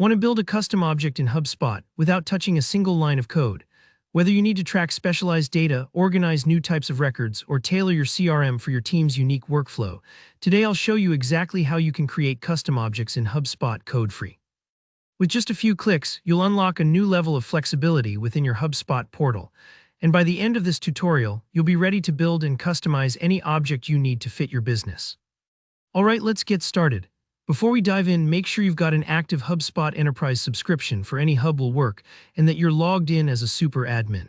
Want to build a custom object in HubSpot without touching a single line of code? Whether you need to track specialized data, organize new types of records, or tailor your CRM for your team's unique workflow, today I'll show you exactly how you can create custom objects in HubSpot code-free. With just a few clicks, you'll unlock a new level of flexibility within your HubSpot portal, and by the end of this tutorial, you'll be ready to build and customize any object you need to fit your business. Alright, let's get started. Before we dive in, make sure you've got an active HubSpot Enterprise subscription for any hub will work and that you're logged in as a super admin.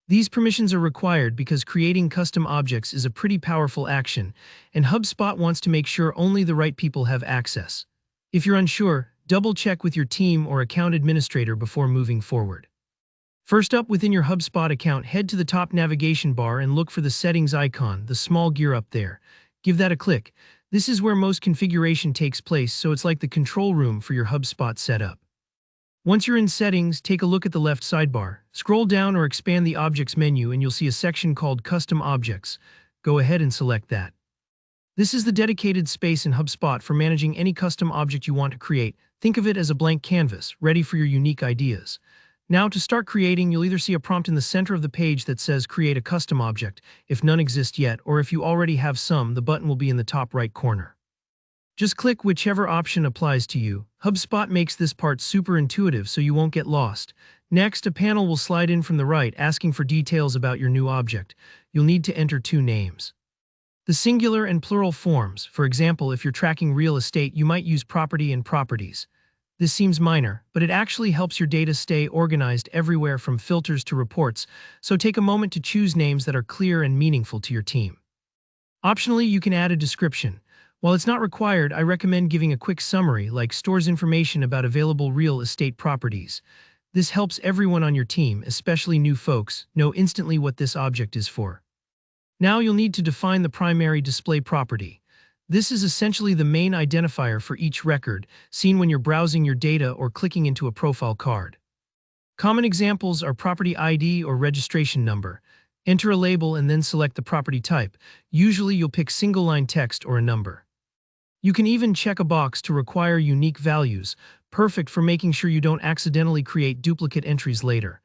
These permissions are required because creating custom objects is a pretty powerful action, and HubSpot wants to make sure only the right people have access. If you're unsure, double-check with your team or account administrator before moving forward. First up, within your HubSpot account, head to the top navigation bar and look for the settings icon, the small gear up there. Give that a click. This is where most configuration takes place, so it's like the control room for your HubSpot setup. Once you're in settings, take a look at the left sidebar. Scroll down or expand the Objects menu and you'll see a section called Custom Objects. Go ahead and select that. This is the dedicated space in HubSpot for managing any custom object you want to create. Think of it as a blank canvas, ready for your unique ideas. Now, to start creating, you'll either see a prompt in the center of the page that says Create a Custom Object, if none exist yet, or if you already have some, the button will be in the top right corner. Just click whichever option applies to you. HubSpot makes this part super intuitive so you won't get lost. Next, a panel will slide in from the right asking for details about your new object. You'll need to enter two names. The singular and plural forms. For example, if you're tracking real estate, you might use property and properties. This seems minor, but it actually helps your data stay organized everywhere from filters to reports, so take a moment to choose names that are clear and meaningful to your team. Optionally, you can add a description. While it's not required, I recommend giving a quick summary, like stores information about available real estate properties. This helps everyone on your team, especially new folks, know instantly what this object is for. Now you'll need to define the primary display property. This is essentially the main identifier for each record, seen when you're browsing your data or clicking into a profile card. Common examples are property ID or registration number. Enter a label and then select the property type. Usually you'll pick single-line text or a number. You can even check a box to require unique values, perfect for making sure you don't accidentally create duplicate entries later.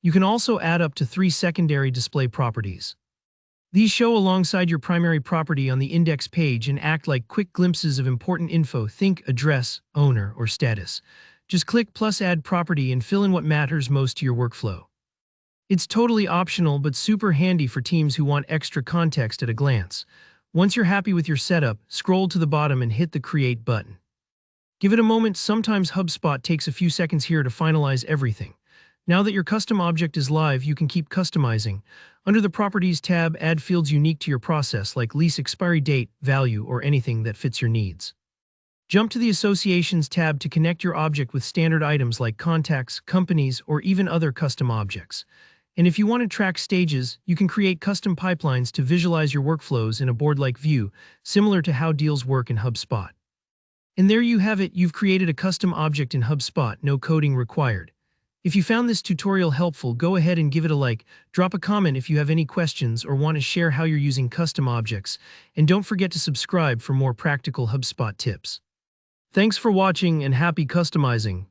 You can also add up to 3 secondary display properties. These show alongside your primary property on the index page and act like quick glimpses of important info. Think address, owner, or status. Just click plus add property and fill in what matters most to your workflow. It's totally optional but super handy for teams who want extra context at a glance. Once you're happy with your setup, scroll to the bottom and hit the Create button. Give it a moment. Sometimes HubSpot takes a few seconds here to finalize everything. Now that your custom object is live, you can keep customizing. Under the Properties tab, add fields unique to your process like lease expiry date, value, or anything that fits your needs. Jump to the Associations tab to connect your object with standard items like contacts, companies, or even other custom objects. And if you want to track stages, you can create custom pipelines to visualize your workflows in a board-like view, similar to how deals work in HubSpot. And there you have it, you've created a custom object in HubSpot, no coding required. If you found this tutorial helpful, go ahead and give it a like, drop a comment if you have any questions or want to share how you're using custom objects, and don't forget to subscribe for more practical HubSpot tips. Thanks for watching and happy customizing.